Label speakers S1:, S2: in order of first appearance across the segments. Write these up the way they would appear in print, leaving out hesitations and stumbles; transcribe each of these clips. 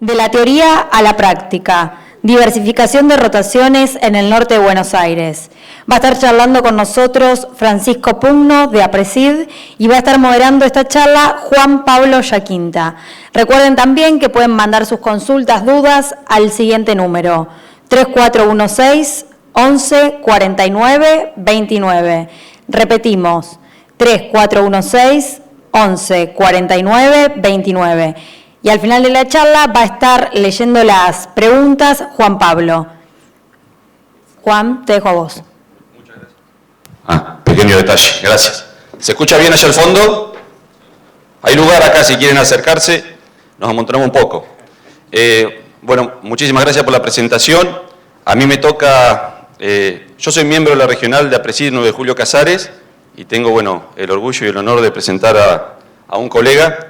S1: De la teoría a la práctica, diversificación de rotaciones en el norte de Buenos Aires. Va a estar charlando con nosotros Francisco Pugno de APRESID y va a estar moderando esta charla Juan Pablo Yaquinta. Recuerden también que pueden mandar sus consultas, dudas al siguiente número, 3416 11 49 29. Repetimos, 3416 11 49 29. Y al final de la charla va a estar leyendo las preguntas Juan Pablo. Juan, te dejo a vos.
S2: Muchas gracias. Pequeño detalle, gracias. ¿Se escucha bien allá al fondo? Hay lugar acá si quieren acercarse, nos amontonamos un poco. Bueno, muchísimas gracias por la presentación. A mí me toca, yo soy miembro de la regional de APRESID 9 de Julio Casares y tengo, bueno, el orgullo y el honor de presentar a un colega,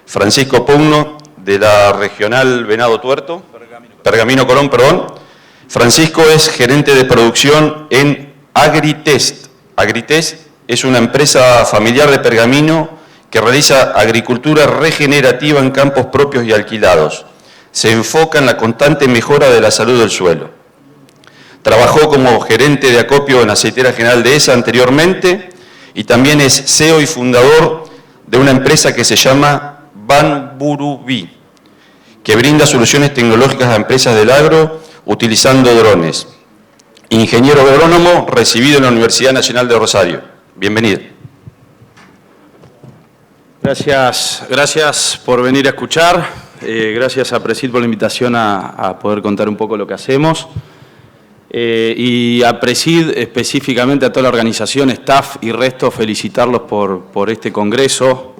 S2: Francisco Pugno, de la regional Venado Tuerto, Pergamino Colón, perdón. Francisco es gerente de producción en Agritest. Agritest es una empresa familiar de Pergamino que realiza agricultura regenerativa en campos propios y alquilados. Se enfoca en la constante mejora de la salud del suelo. Trabajó como gerente de acopio en Aceitera General Dehesa anteriormente y también es CEO y fundador de una empresa que se llama Banburubí, que brinda soluciones tecnológicas a empresas del agro utilizando drones. Ingeniero agrónomo recibido en la Universidad Nacional de Rosario. Bienvenido.
S3: Gracias por venir a escuchar. Gracias a APRESID por la invitación a poder contar un poco lo que hacemos. Y a APRESID, específicamente a toda la organización, staff y resto, felicitarlos por este congreso.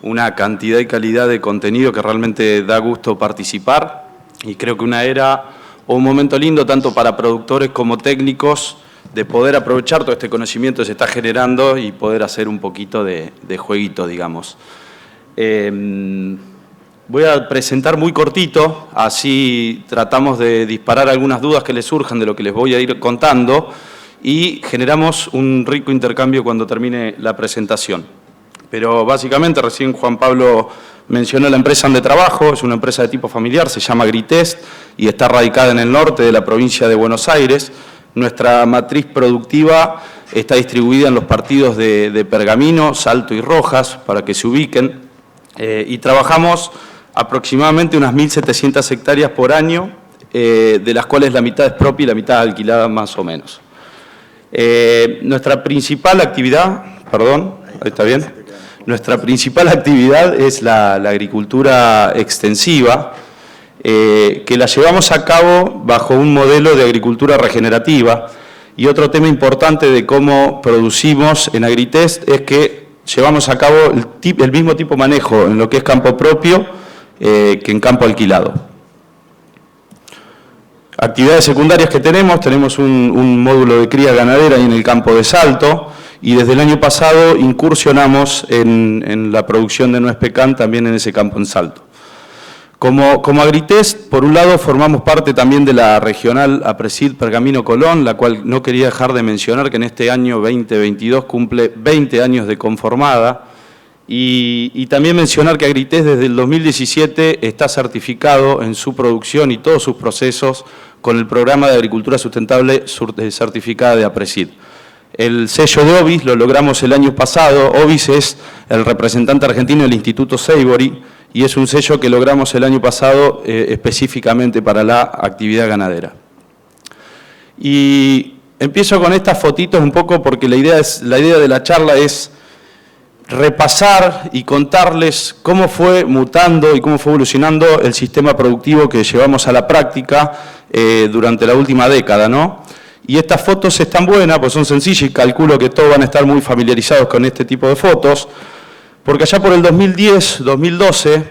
S3: Una cantidad y calidad de contenido que realmente da gusto participar y creo que una era o un momento lindo tanto para productores como técnicos de poder aprovechar todo este conocimiento que se está generando y poder hacer un poquito de jueguito, digamos. Voy a presentar muy cortito, así tratamos de disparar algunas dudas que les surjan de lo que les voy a ir contando y generamos un rico intercambio cuando termine la presentación. Pero básicamente, recién Juan Pablo mencionó la empresa donde trabajo, es una empresa de tipo familiar, se llama Agritest y está radicada en el norte de la provincia de Buenos Aires. Nuestra matriz productiva está distribuida en los partidos de Pergamino, Salto y Rojas, para que se ubiquen, y trabajamos aproximadamente unas 1.700 hectáreas por año, de las cuales la mitad es propia y la mitad alquilada más o menos. Nuestra principal actividad, perdón, ahí está bien. Nuestra principal actividad es la agricultura extensiva, que la llevamos a cabo bajo un modelo de agricultura regenerativa. Y otro tema importante de cómo producimos en Agritest es que llevamos a cabo el mismo tipo de manejo en lo que es campo propio que en campo alquilado. Actividades secundarias que tenemos un módulo de cría ganadera ahí en el campo de Salto, y desde el año pasado incursionamos en la producción de nuez pecan también en ese campo en Salto. Como Agritest, por un lado, formamos parte también de la regional APRESID Pergamino Colón, la cual no quería dejar de mencionar que en este año 2022 cumple 20 años de conformada, y también mencionar que Agritest desde el 2017 está certificado en su producción y todos sus procesos con el programa de agricultura sustentable certificada de APRESID. El sello de OBIS lo logramos el año pasado. OBIS es el representante argentino del Instituto Seibory y es un sello que logramos el año pasado específicamente para la actividad ganadera. Y empiezo con estas fotitos un poco porque la idea de la charla es repasar y contarles cómo fue mutando y cómo fue evolucionando el sistema productivo que llevamos a la práctica durante la última década, ¿no? Y estas fotos están buenas, pues son sencillas y calculo que todos van a estar muy familiarizados con este tipo de fotos, porque allá por el 2010, 2012,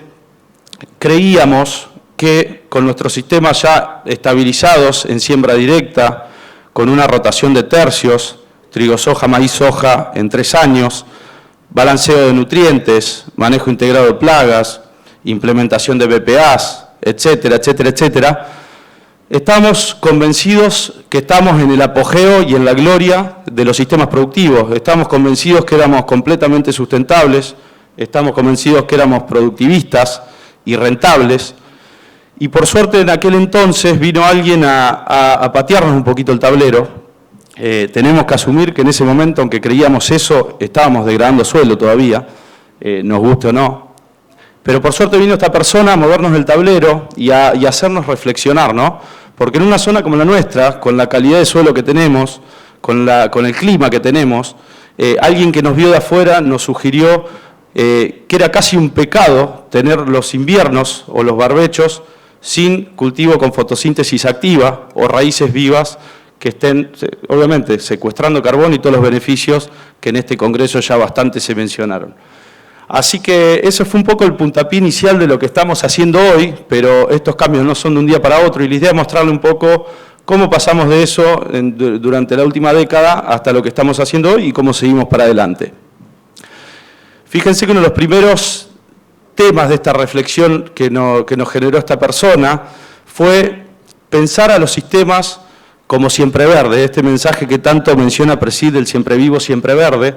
S3: creíamos que con nuestros sistemas ya estabilizados en siembra directa, con una rotación de tercios, trigo, soja, maíz, soja en 3 años, balanceo de nutrientes, manejo integrado de plagas, implementación de BPAs, etcétera, etcétera, etcétera, estamos convencidos que estamos en el apogeo y en la gloria de los sistemas productivos. Estamos convencidos que éramos completamente sustentables, estamos convencidos que éramos productivistas y rentables, Y por suerte en aquel entonces vino alguien a patearnos un poquito el tablero. Tenemos que asumir que en ese momento, aunque creíamos eso, estábamos degradando suelo todavía, nos guste o no. Pero por suerte vino esta persona a movernos el tablero y a hacernos reflexionar, ¿no? Porque en una zona como la nuestra, con la calidad de suelo que tenemos, con el clima que tenemos, alguien que nos vio de afuera nos sugirió que era casi un pecado tener los inviernos o los barbechos sin cultivo con fotosíntesis activa o raíces vivas que estén, obviamente, secuestrando carbono y todos los beneficios que en este congreso ya bastante se mencionaron. Así que eso fue un poco el puntapié inicial de lo que estamos haciendo hoy, pero estos cambios no son de un día para otro y la idea es mostrarle un poco cómo pasamos de eso durante la última década hasta lo que estamos haciendo hoy y cómo seguimos para adelante. Fíjense que uno de los primeros temas de esta reflexión que nos generó esta persona fue pensar a los sistemas como siempre verde, este mensaje que tanto menciona Presid, el siempre vivo, siempre verde,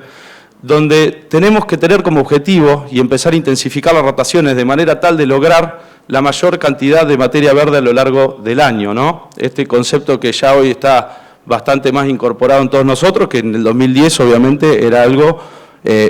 S3: donde tenemos que tener como objetivo y empezar a intensificar las rotaciones de manera tal de lograr la mayor cantidad de materia verde a lo largo del año, ¿no? Este concepto que ya hoy está bastante más incorporado en todos nosotros, que en el 2010 obviamente era algo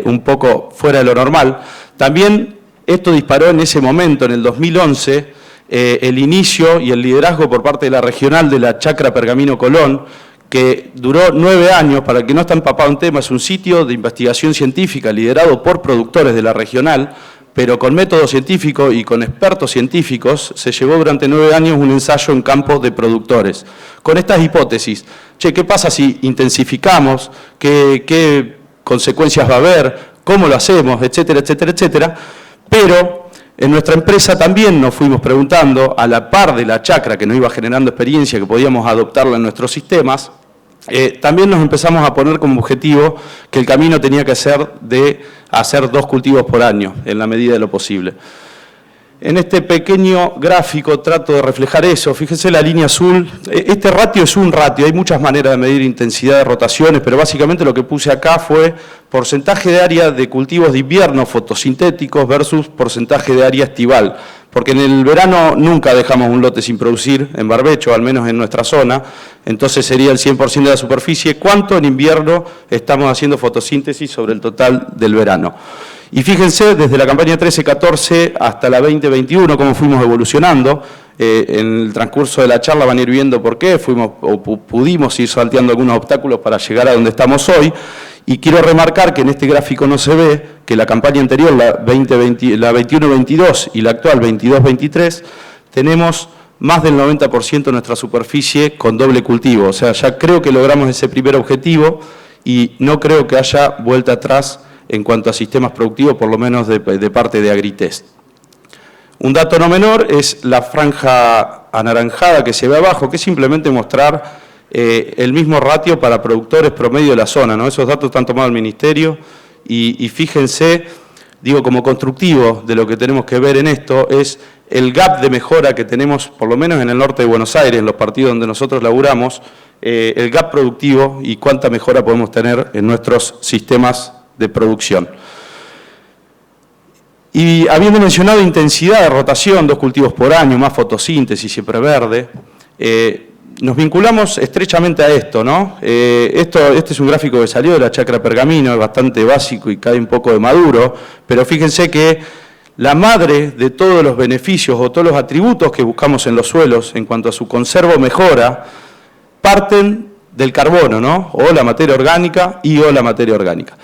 S3: un poco fuera de lo normal. También esto disparó en ese momento, en el 2011, el inicio y el liderazgo por parte de la regional de la Chacra Pergamino Colón, que duró 9 años. Para el que no está empapado en tema, es un sitio de investigación científica liderado por productores de la regional, pero con método científico y con expertos científicos, se llevó durante 9 años un ensayo en campo de productores, con estas hipótesis. ¿Qué pasa si intensificamos? ¿Qué consecuencias va a haber? ¿Cómo lo hacemos? Etcétera, etcétera, etcétera. Pero en nuestra empresa también nos fuimos preguntando, a la par de la chacra que nos iba generando experiencia, que podíamos adoptarla en nuestros sistemas, también nos empezamos a poner como objetivo que el camino tenía que ser de hacer 2 cultivos por año, en la medida de lo posible. En este pequeño gráfico trato de reflejar eso. Fíjense la línea azul. Este ratio es un ratio, hay muchas maneras de medir intensidad de rotaciones, pero básicamente lo que puse acá fue porcentaje de área de cultivos de invierno fotosintéticos versus porcentaje de área estival. Porque en el verano nunca dejamos un lote sin producir en barbecho, al menos en nuestra zona, entonces sería el 100% de la superficie. ¿Cuánto en invierno estamos haciendo fotosíntesis sobre el total del verano? Y fíjense, desde la campaña 13-14 hasta la 20-21, cómo fuimos evolucionando. En el transcurso de la charla van a ir viendo por qué pudimos ir salteando algunos obstáculos para llegar a donde estamos hoy. Y quiero remarcar que en este gráfico no se ve que la campaña anterior, la 21-22 y la actual 22-23, tenemos más del 90% de nuestra superficie con doble cultivo. O sea, ya creo que logramos ese primer objetivo y no creo que haya vuelta atrás en cuanto a sistemas productivos, por lo menos de parte de Agritest. Un dato no menor es la franja anaranjada que se ve abajo, que es simplemente mostrar el mismo ratio para productores promedio de la zona, ¿no? Esos datos están tomados del Ministerio y fíjense, digo, como constructivo de lo que tenemos que ver en esto es el gap de mejora que tenemos, por lo menos en el norte de Buenos Aires, en los partidos donde nosotros laburamos, el gap productivo y cuánta mejora podemos tener en nuestros sistemas de producción. Y habiendo mencionado intensidad de rotación, 2 cultivos por año, más fotosíntesis, siempre verde, nos vinculamos estrechamente a esto, ¿no? Este es un gráfico que salió de la Chacra Pergamino, es bastante básico y cae un poco de maduro, pero fíjense que la madre de todos los beneficios o todos los atributos que buscamos en los suelos en cuanto a su conservo mejora, parten del carbono, ¿no? O la materia orgánica o la materia orgánica.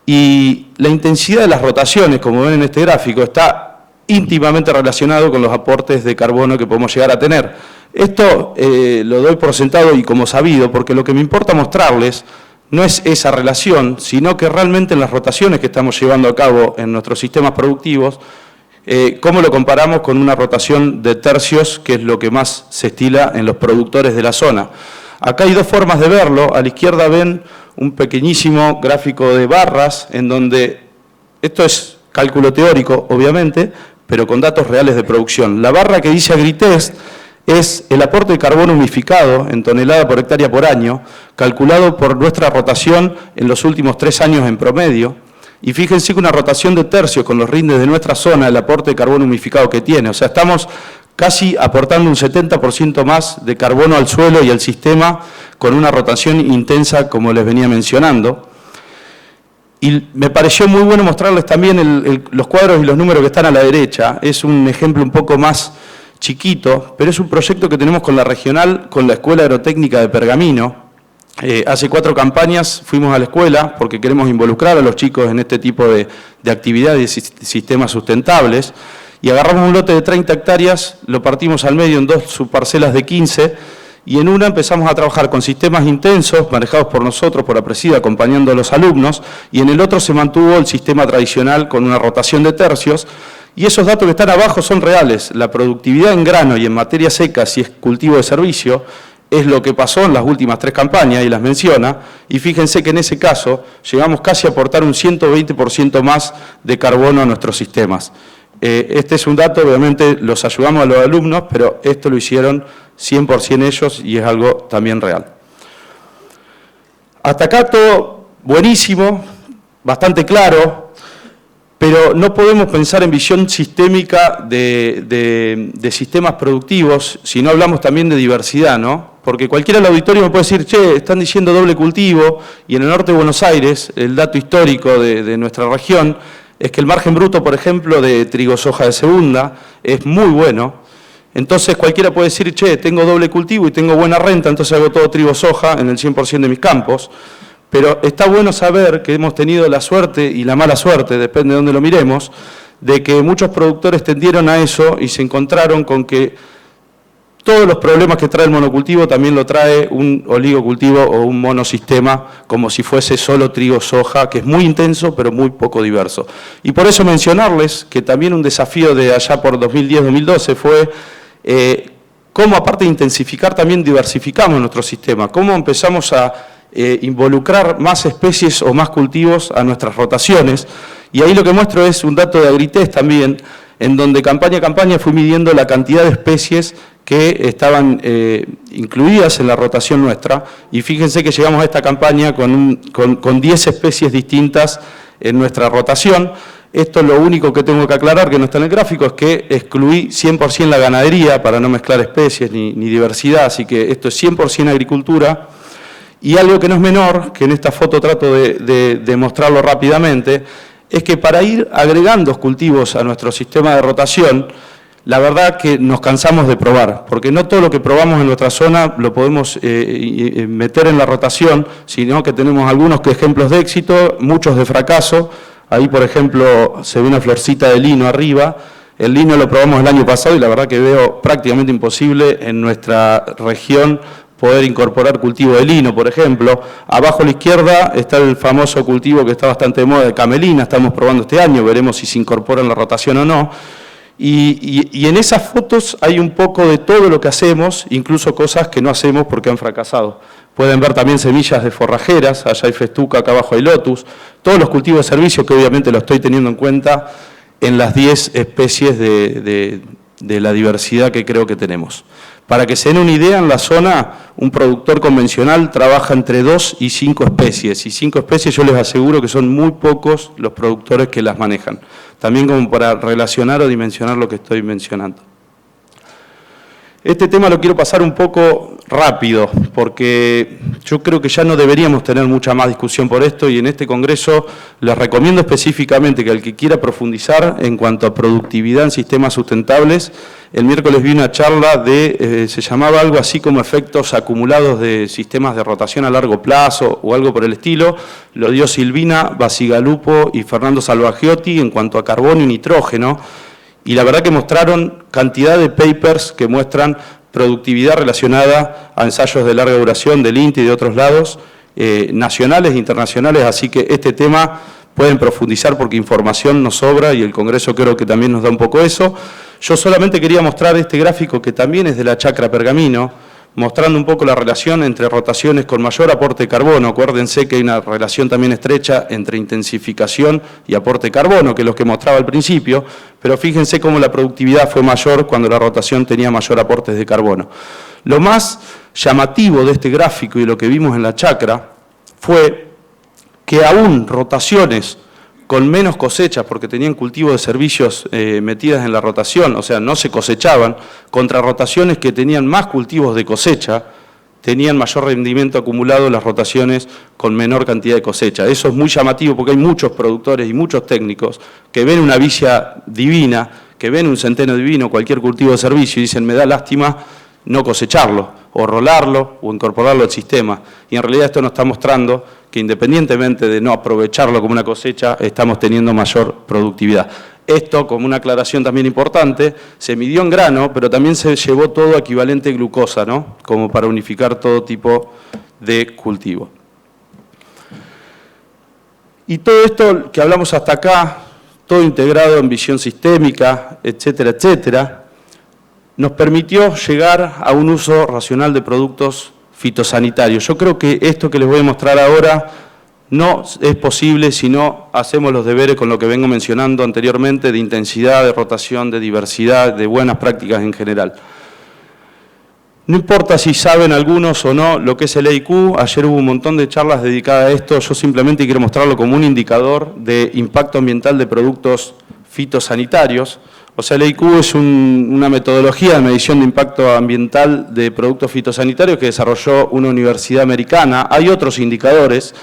S3: Y la intensidad de las rotaciones, como ven en este gráfico, está íntimamente relacionado con los aportes de carbono que podemos llegar a tener. Esto lo doy por sentado y como sabido, porque lo que me importa mostrarles no es esa relación, sino que realmente en las rotaciones que estamos llevando a cabo en nuestros sistemas productivos, cómo lo comparamos con una rotación de tercios, que es lo que más se estila en los productores de la zona. Acá hay 2 formas de verlo. A la izquierda ven un pequeñísimo gráfico de barras, en donde esto es cálculo teórico, obviamente, pero con datos reales de producción. La barra que dice Agritest es el aporte de carbono humificado en tonelada por hectárea por año, calculado por nuestra rotación en los últimos 3 años en promedio. Y fíjense que una rotación de tercios con los rindes de nuestra zona, el aporte de carbono humificado que tiene. O sea, estamos casi aportando un 70% más de carbono al suelo y al sistema con una rotación intensa como les venía mencionando. Y me pareció muy bueno mostrarles también los cuadros y los números que están a la derecha. Es un ejemplo un poco más chiquito, pero es un proyecto que tenemos con la regional, con la Escuela Agrotécnica de Pergamino. Hace 4 campañas fuimos a la escuela porque queremos involucrar a los chicos en este tipo de actividades y sistemas sustentables. Y agarramos un lote de 30 hectáreas, lo partimos al medio en 2 subparcelas de 15, y en una empezamos a trabajar con sistemas intensos, manejados por nosotros, por APRESID, acompañando a los alumnos, y en el otro se mantuvo el sistema tradicional con una rotación de tercios, y esos datos que están abajo son reales. La productividad en grano y en materia seca, si es cultivo de servicio, es lo que pasó en las últimas 3 campañas, y las menciona, y fíjense que en ese caso llegamos casi a aportar un 120% más de carbono a nuestros sistemas. Este es un dato, obviamente los ayudamos a los alumnos, pero esto lo hicieron 100% ellos y es algo también real. Hasta acá todo buenísimo, bastante claro, pero no podemos pensar en visión sistémica de sistemas productivos si no hablamos también de diversidad, ¿no? Porque cualquiera del auditorio me puede decir, che, están diciendo doble cultivo, y en el norte de Buenos Aires, el dato histórico de nuestra región, es que el margen bruto, por ejemplo, de trigo soja de segunda es muy bueno. Entonces cualquiera puede decir, che, tengo doble cultivo y tengo buena renta, entonces hago todo trigo soja en el 100% de mis campos. Pero está bueno saber que hemos tenido la suerte y la mala suerte, depende de dónde lo miremos, de que muchos productores tendieron a eso y se encontraron con que todos los problemas que trae el monocultivo también lo trae un oligocultivo o un monosistema, como si fuese solo trigo soja, que es muy intenso pero muy poco diverso. Y por eso mencionarles que también un desafío de allá por 2010-2012 fue cómo, aparte de intensificar, también diversificamos nuestro sistema, cómo empezamos a involucrar más especies o más cultivos a nuestras rotaciones. Y ahí lo que muestro es un dato de Agritest también, en donde campaña a campaña fui midiendo la cantidad de especies que estaban incluidas en la rotación nuestra, y fíjense que llegamos a esta campaña con 10 especies distintas en nuestra rotación. Esto es lo único que tengo que aclarar, que no está en el gráfico, es que excluí 100% la ganadería para no mezclar especies ni diversidad, así que esto es 100% agricultura. Y algo que no es menor, que en esta foto trato de mostrarlo rápidamente, es que para ir agregando cultivos a nuestro sistema de rotación, la verdad que nos cansamos de probar, porque no todo lo que probamos en nuestra zona lo podemos meter en la rotación, sino que tenemos algunos ejemplos de éxito, muchos de fracaso. Ahí, por ejemplo, se ve una florcita de lino arriba. El lino lo probamos el año pasado y la verdad que veo prácticamente imposible en nuestra región poder incorporar cultivo de lino, por ejemplo. Abajo a la izquierda está el famoso cultivo que está bastante de moda de camelina, estamos probando este año, veremos si se incorpora en la rotación o no. Y en esas fotos hay un poco de todo lo que hacemos, incluso cosas que no hacemos porque han fracasado. Pueden ver también semillas de forrajeras, allá hay festuca, acá abajo hay lotus, todos los cultivos de servicio que obviamente lo estoy teniendo en cuenta en las 10 especies de la diversidad que creo que tenemos. Para que se den una idea, en la zona un productor convencional trabaja entre 2 y 5 especies, y 5 especies yo les aseguro que son muy pocos los productores que las manejan. También como para relacionar o dimensionar lo que estoy mencionando. Este tema lo quiero pasar un poco rápido, porque yo creo que ya no deberíamos tener mucha más discusión por esto, y en este congreso les recomiendo específicamente que al que quiera profundizar en cuanto a productividad en sistemas sustentables, el miércoles vi una charla se llamaba algo así como efectos acumulados de sistemas de rotación a largo plazo o algo por el estilo, lo dio Silvina Basigalupo y Fernando Salvagiotti en cuanto a carbono y nitrógeno. Y la verdad que mostraron cantidad de papers que muestran productividad relacionada a ensayos de larga duración del INTE y de otros lados, nacionales e internacionales, así que este tema pueden profundizar porque información nos sobra y el Congreso creo que también nos da un poco eso. Yo solamente quería mostrar este gráfico que también es de la Chacra Pergamino, mostrando un poco la relación entre rotaciones con mayor aporte de carbono. Acuérdense que hay una relación también estrecha entre intensificación y aporte de carbono, que es lo que mostraba al principio, pero fíjense cómo la productividad fue mayor cuando la rotación tenía mayor aporte de carbono. Lo más llamativo de este gráfico y lo que vimos en la chacra fue que aún rotaciones con menos cosechas, porque tenían cultivos de servicios metidas en la rotación, o sea, no se cosechaban, contra rotaciones que tenían más cultivos de cosecha, tenían mayor rendimiento acumulado en las rotaciones con menor cantidad de cosecha. Eso es muy llamativo porque hay muchos productores y muchos técnicos que ven una vicia divina, que ven un centeno divino, cualquier cultivo de servicio, y dicen, me da lástima no cosecharlo, o rolarlo, o incorporarlo al sistema. Y en realidad esto nos está mostrando que independientemente de no aprovecharlo como una cosecha, estamos teniendo mayor productividad. Esto, como una aclaración también importante, se midió en grano, pero también se llevó todo equivalente glucosa, ¿no? Como para unificar todo tipo de cultivo. Y todo esto que hablamos hasta acá, todo integrado en visión sistémica, etcétera, etcétera, nos permitió llegar a un uso racional de productos fitosanitarios. Yo creo que esto que les voy a mostrar ahora no es posible si no hacemos los deberes con lo que vengo mencionando anteriormente de intensidad, de rotación, de diversidad, de buenas prácticas en general. No importa si saben algunos o no lo que es el EIQ, ayer hubo un montón de charlas dedicadas a esto, yo simplemente quiero mostrarlo como un indicador de impacto ambiental de productos fitosanitarios. O sea, el EIQ es una metodología de medición de impacto ambiental de productos fitosanitarios que desarrolló una universidad americana. Hay otros indicadores,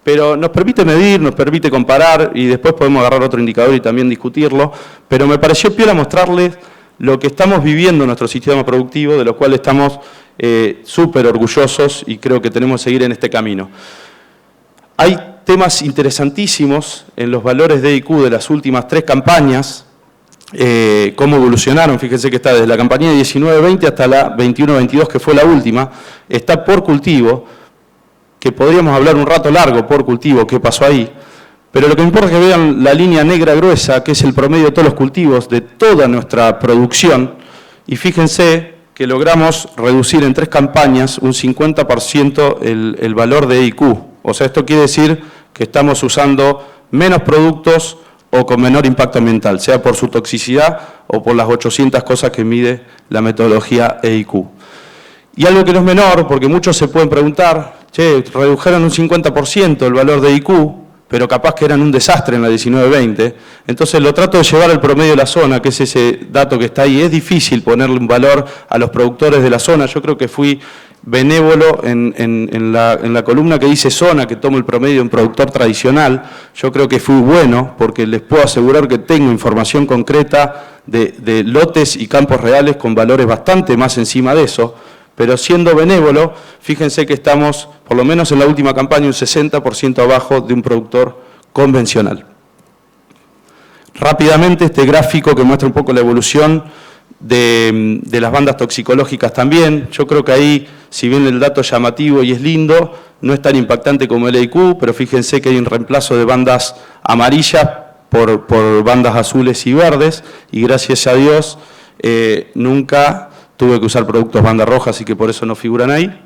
S3: pero nos permite medir, nos permite comparar y después podemos agarrar otro indicador y también discutirlo, pero me pareció piola mostrarles lo que estamos viviendo en nuestro sistema productivo, de lo cual estamos súper orgullosos y creo que tenemos que seguir en este camino. Hay temas interesantísimos en los valores de EIQ de las últimas 3 campañas, cómo evolucionaron, fíjense que está desde la campaña de 19-20 hasta la 21-22, que fue la última, está por cultivo, que podríamos hablar un rato largo por cultivo, qué pasó ahí, pero lo que me importa es que vean la línea negra gruesa, que es el promedio de todos los cultivos, de toda nuestra producción, y fíjense que logramos reducir en 3 campañas un 50% el valor de EIQ. O sea, esto quiere decir que estamos usando menos productos o con menor impacto ambiental, sea por su toxicidad o por las 800 cosas que mide la metodología EIQ. Y algo que no es menor, porque muchos se pueden preguntar, che, redujeron un 50% el valor de EIQ, pero capaz que eran un desastre en la 19-20, entonces lo trato de llevar al promedio de la zona, que es ese dato que está ahí. Es difícil ponerle un valor a los productores de la zona, yo creo que fui benévolo en la columna que dice zona, que tomo el promedio de un productor tradicional. Yo creo que fui bueno, porque les puedo asegurar que tengo información concreta de lotes y campos reales con valores bastante más encima de eso, pero siendo benévolo, fíjense que estamos, por lo menos en la última campaña, un 60% abajo de un productor convencional. Rápidamente, este gráfico que muestra un poco la evolución de las bandas toxicológicas también. Yo creo que ahí, si bien el dato es llamativo y es lindo, no es tan impactante como el EIQ, pero fíjense que hay un reemplazo de bandas amarillas por bandas azules y verdes, y gracias a Dios nunca tuve que usar productos banda roja, así que por eso no figuran ahí.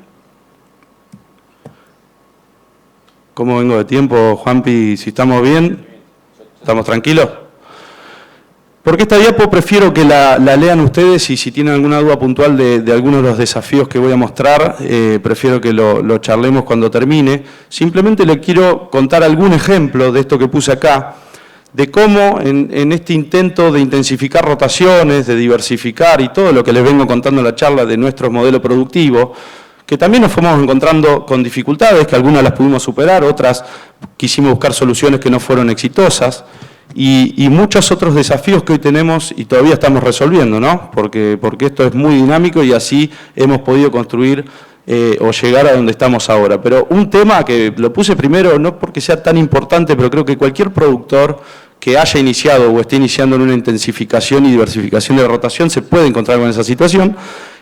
S3: ¿Cómo vengo de tiempo, Juanpi? Si estamos bien, ¿estamos tranquilos? Porque esta diapo prefiero que la lean ustedes, y si tienen alguna duda puntual de algunos de los desafíos que voy a mostrar, prefiero que lo charlemos cuando termine. Simplemente les quiero contar algún ejemplo de esto que puse acá, de cómo en este intento de intensificar rotaciones, de diversificar y todo lo que les vengo contando en la charla de nuestro modelo productivo, que también nos fuimos encontrando con dificultades, que algunas las pudimos superar, otras quisimos buscar soluciones que no fueron exitosas, y muchos otros desafíos que hoy tenemos y todavía estamos resolviendo, ¿no? Porque esto es muy dinámico y así hemos podido construir o llegar a donde estamos ahora. Pero un tema que lo puse primero, no porque sea tan importante, pero creo que cualquier productor que haya iniciado o esté iniciando en una intensificación y diversificación de rotación se puede encontrar con esa situación,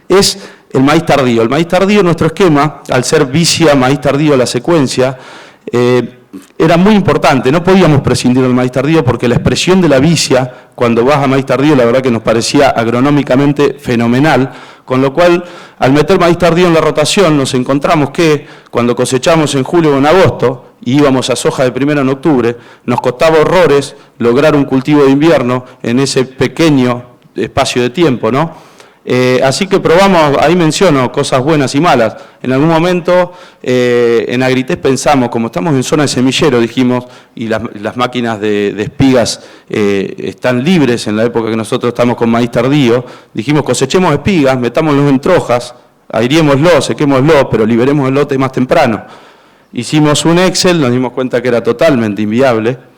S3: es el maíz tardío. El maíz tardío, nuestro esquema, al ser vicia, maíz tardío, la secuencia, era muy importante, no podíamos prescindir del maíz tardío porque la expresión de la vicia, cuando vas a maíz tardío, la verdad que nos parecía agronómicamente fenomenal, con lo cual, al meter maíz tardío en la rotación, nos encontramos que cuando cosechamos en julio o en agosto, y íbamos a soja de primero en octubre, nos costaba horrores lograr un cultivo de invierno en ese pequeño espacio de tiempo, ¿no? Así que probamos, ahí menciono cosas buenas y malas. En algún momento en Agritest pensamos, como estamos en zona de semillero, dijimos, y las máquinas de espigas están libres en la época que nosotros estamos con maíz tardío, dijimos cosechemos espigas, metámoslos en trojas, airémoslo, sequémoslo, pero liberemos el lote más temprano. Hicimos un Excel, nos dimos cuenta que era totalmente inviable.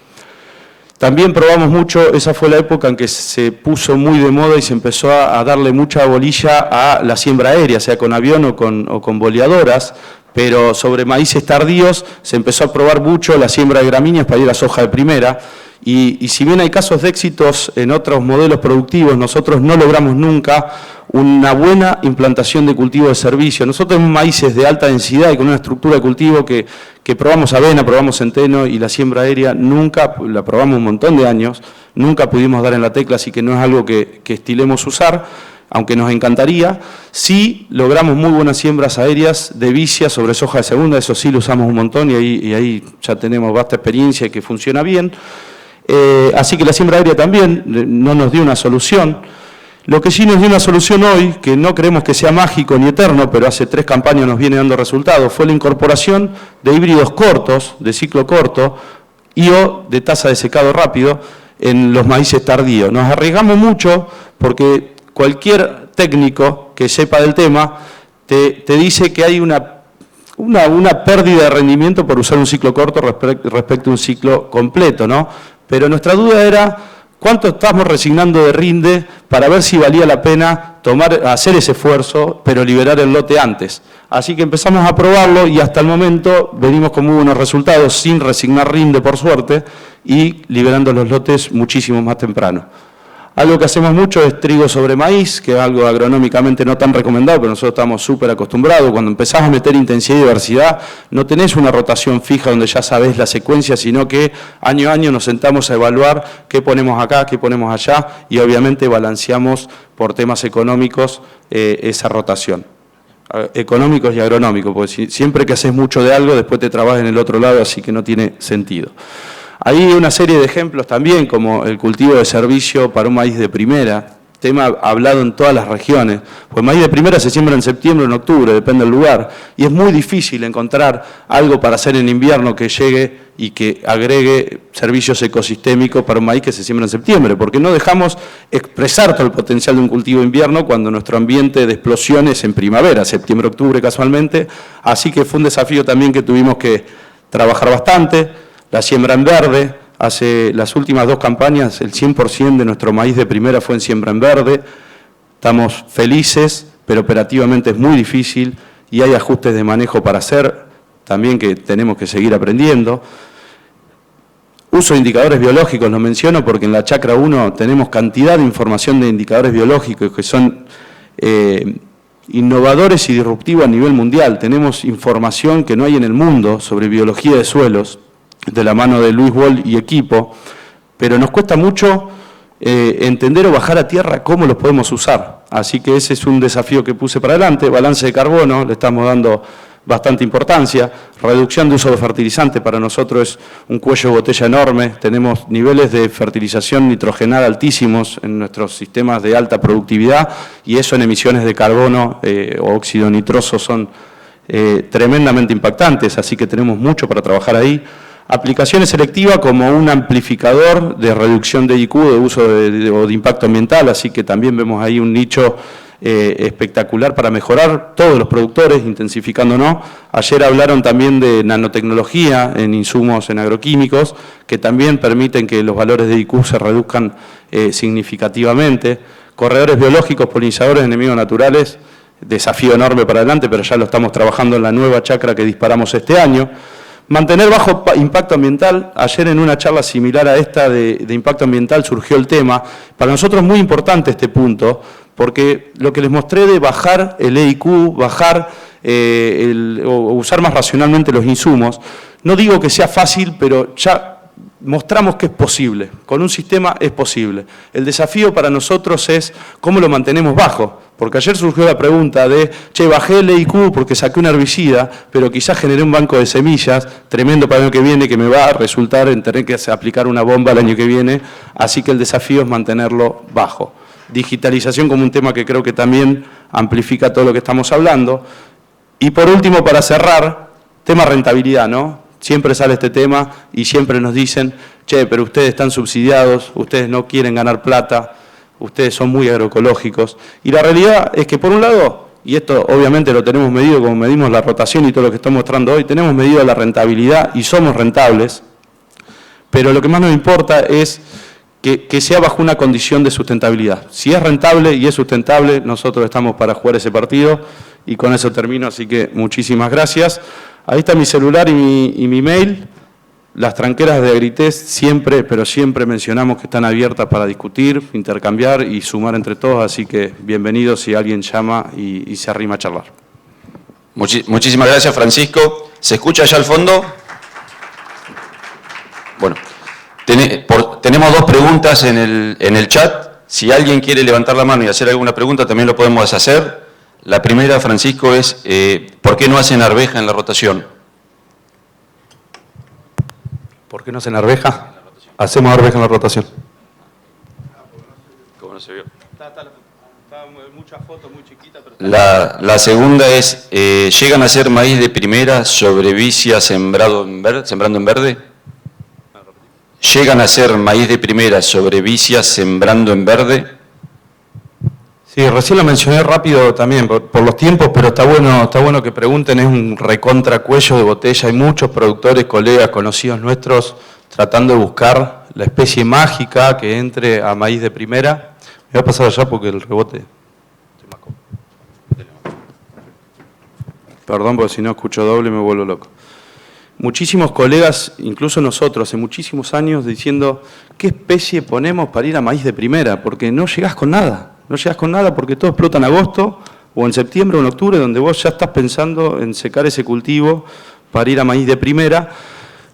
S3: También probamos mucho, esa fue la época en que se puso muy de moda y se empezó a darle mucha bolilla a la siembra aérea, sea con avión o con boleadoras, pero sobre maíces tardíos se empezó a probar mucho la siembra de gramíneas para ir a soja de primera, y si bien hay casos de éxitos en otros modelos productivos, nosotros no logramos nunca una buena implantación de cultivo de servicio. Nosotros tenemos maíces de alta densidad y con una estructura de cultivo que probamos avena, probamos centeno, y la siembra aérea nunca, la probamos un montón de años, nunca pudimos dar en la tecla, así que no es algo que estilemos usar, aunque nos encantaría. Sí logramos muy buenas siembras aéreas de vicia sobre soja de segunda, eso sí lo usamos un montón y ahí ya tenemos vasta experiencia y que funciona bien. Así que la siembra aérea también no nos dio una solución. Lo que sí nos dio una solución hoy, que no creemos que sea mágico ni eterno, pero hace 3 campañas nos viene dando resultados, fue la incorporación de híbridos cortos, de ciclo corto, o de tasa de secado rápido en los maíces tardíos. Nos arriesgamos mucho porque cualquier técnico que sepa del tema te dice que hay una pérdida de rendimiento por usar un ciclo corto respecto a un ciclo completo, ¿no? Pero nuestra duda era cuánto estamos resignando de rinde para ver si valía la pena hacer ese esfuerzo, pero liberar el lote antes. Así que empezamos a probarlo y hasta el momento venimos con muy buenos resultados, sin resignar rinde por suerte, y liberando los lotes muchísimo más temprano. Algo que hacemos mucho es trigo sobre maíz, que es algo agronómicamente no tan recomendado, pero nosotros estamos súper acostumbrados. Cuando empezás a meter intensidad y diversidad, no tenés una rotación fija donde ya sabés la secuencia, sino que año a año nos sentamos a evaluar qué ponemos acá, qué ponemos allá, y obviamente balanceamos por temas económicos esa rotación. Económicos y agronómicos, porque siempre que haces mucho de algo, después te trabas en el otro lado, así que no tiene sentido. Hay una serie de ejemplos también, como el cultivo de servicio para un maíz de primera, tema hablado en todas las regiones, pues maíz de primera se siembra en septiembre o en octubre, depende del lugar, y es muy difícil encontrar algo para hacer en invierno que llegue y que agregue servicios ecosistémicos para un maíz que se siembra en septiembre, porque no dejamos expresar todo el potencial de un cultivo de invierno cuando nuestro ambiente de explosión es en primavera, septiembre, octubre casualmente, así que fue un desafío también que tuvimos que trabajar bastante. La siembra en verde, hace las últimas 2 campañas, el 100% de nuestro maíz de primera fue en siembra en verde. Estamos felices, pero operativamente es muy difícil y hay ajustes de manejo para hacer, también que tenemos que seguir aprendiendo. Uso de indicadores biológicos, lo menciono porque en la chacra 1 tenemos cantidad de información de indicadores biológicos que son innovadores y disruptivos a nivel mundial. Tenemos información que no hay en el mundo sobre biología de suelos, de la mano de Luis Wall y equipo, pero nos cuesta mucho entender o bajar a tierra cómo los podemos usar. Así que ese es un desafío que puse para adelante. Balance de carbono, le estamos dando bastante importancia. Reducción de uso de fertilizante para nosotros es un cuello de botella enorme. Tenemos niveles de fertilización nitrogenada altísimos en nuestros sistemas de alta productividad y eso en emisiones de carbono o óxido nitroso son tremendamente impactantes, así que tenemos mucho para trabajar ahí. Aplicaciones selectivas como un amplificador de reducción de IQ, de uso o de impacto ambiental, así que también vemos ahí un nicho espectacular para mejorar todos los productores, intensificándonos. Ayer hablaron también de nanotecnología en insumos en agroquímicos, que también permiten que los valores de IQ se reduzcan significativamente. Corredores biológicos, polinizadores, enemigos naturales, desafío enorme para adelante, pero ya lo estamos trabajando en la nueva chacra que disparamos este año. Mantener bajo impacto ambiental, ayer en una charla similar a esta de impacto ambiental surgió el tema. Para nosotros es muy importante este punto, porque lo que les mostré de bajar el EIQ, bajar o usar más racionalmente los insumos, no digo que sea fácil, pero ya mostramos que es posible, con un sistema es posible. El desafío para nosotros es cómo lo mantenemos bajo, porque ayer surgió la pregunta de, che, bajé el EIQ porque saqué un herbicida, pero quizás generé un banco de semillas tremendo para el año que viene que me va a resultar en tener que aplicar una bomba el año que viene, así que el desafío es mantenerlo bajo. digitalización como un tema que creo que también amplifica todo lo que estamos hablando. Y por último, para cerrar, tema rentabilidad, ¿no? Siempre sale este tema y siempre nos dicen, che, pero ustedes están subsidiados, ustedes no quieren ganar plata, ustedes son muy agroecológicos. Y la realidad es que por un lado, y esto obviamente lo tenemos medido como medimos la rotación y todo lo que estoy mostrando hoy, tenemos medido la rentabilidad y somos rentables, pero lo que más nos importa es que sea bajo una condición de sustentabilidad. Si es rentable y es sustentable, nosotros estamos para jugar ese partido y con eso termino, así que muchísimas gracias. Ahí está mi celular y mi mail. Las tranqueras de Agritest siempre, pero siempre mencionamos que están abiertas para discutir, intercambiar y sumar entre todos, así que bienvenidos si alguien llama y se arrima a charlar.
S2: Muchísimas gracias, Francisco. ¿Se escucha allá al fondo? Bueno, tenemos dos preguntas en el chat. Si alguien quiere levantar la mano y hacer alguna pregunta, también lo podemos hacer. La primera, Francisco, es ¿por qué no hacen arveja en la rotación?
S3: ¿Por qué no hacen arveja? Hacemos arveja en la rotación.
S2: ¿Cómo no se vio?
S3: Está muchas fotos muy chiquitas.
S2: La segunda es, ¿llegan a hacer maíz de primera sobre vicia sembrando en verde? ¿Llegan a hacer maíz de primera sobre vicia sembrando en verde?
S3: Sí, recién lo mencioné rápido también por los tiempos, pero está bueno que pregunten, es un recontracuello de botella. Hay muchos productores, colegas, conocidos nuestros, tratando de buscar la especie mágica que entre a maíz de primera. Me voy a pasar allá porque el rebote... Perdón, porque si no escucho doble me vuelvo loco. Muchísimos colegas, incluso nosotros, hace muchísimos años, diciendo ¿qué especie ponemos para ir a maíz de primera? Porque no llegás con nada. No llegas con nada porque todo explota en agosto o en septiembre o en octubre, donde vos ya estás pensando en secar ese cultivo para ir a maíz de primera.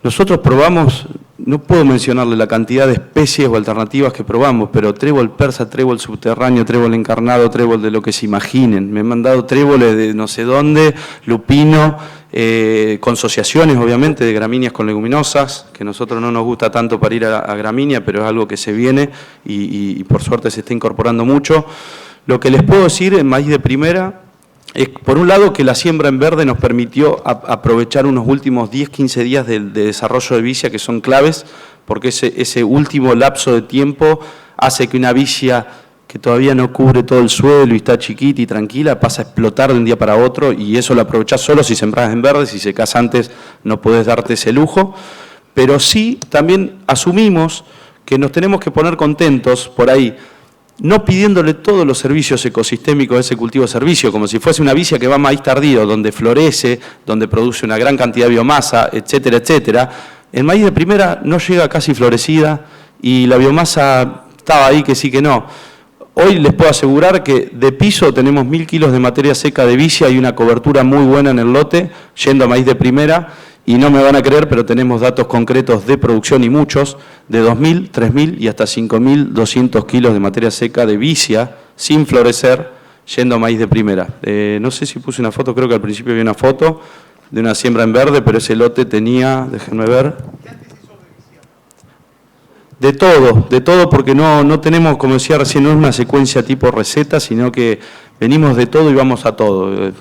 S3: Nosotros probamos, no puedo mencionarle la cantidad de especies o alternativas que probamos, pero trébol persa, trébol subterráneo, trébol encarnado, trébol de lo que se imaginen. Me han mandado tréboles de no sé dónde, lupino, con asociaciones obviamente de gramíneas con leguminosas, que a nosotros no nos gusta tanto para ir a gramínea, pero es algo que se viene y por suerte se está incorporando mucho. Lo que les puedo decir en maíz de primera es, por un lado, que la siembra en verde nos permitió aprovechar unos últimos 10-15 días de desarrollo de vicia que son claves, porque ese último lapso de tiempo hace que una vicia que todavía no cubre todo el suelo y está chiquita y tranquila, pasa a explotar de un día para otro y eso lo aprovechás solo si sembrás en verde, si secás antes no podés darte ese lujo, pero sí también asumimos que nos tenemos que poner contentos por ahí, no pidiéndole todos los servicios ecosistémicos a ese cultivo de servicio, como si fuese una vicia que va a maíz tardío, donde florece, donde produce una gran cantidad de biomasa, etcétera, etcétera. El maíz de primera no llega casi florecida y la biomasa estaba ahí que sí que no. Hoy les puedo asegurar que de piso tenemos 1000 kilos de materia seca de vicia y una cobertura muy buena en el lote, yendo a maíz de primera, y no me van a creer, pero tenemos datos concretos de producción y muchos, de 2.000, 3.000 y hasta 5.200 kilos de materia seca de vicia, sin florecer, yendo a maíz de primera. No sé si puse una foto, creo que al principio había una foto de una siembra en verde, pero ese lote tenía, déjenme ver... De todo, porque no tenemos, como decía recién, no es una secuencia tipo receta, sino que venimos de todo y vamos a todo.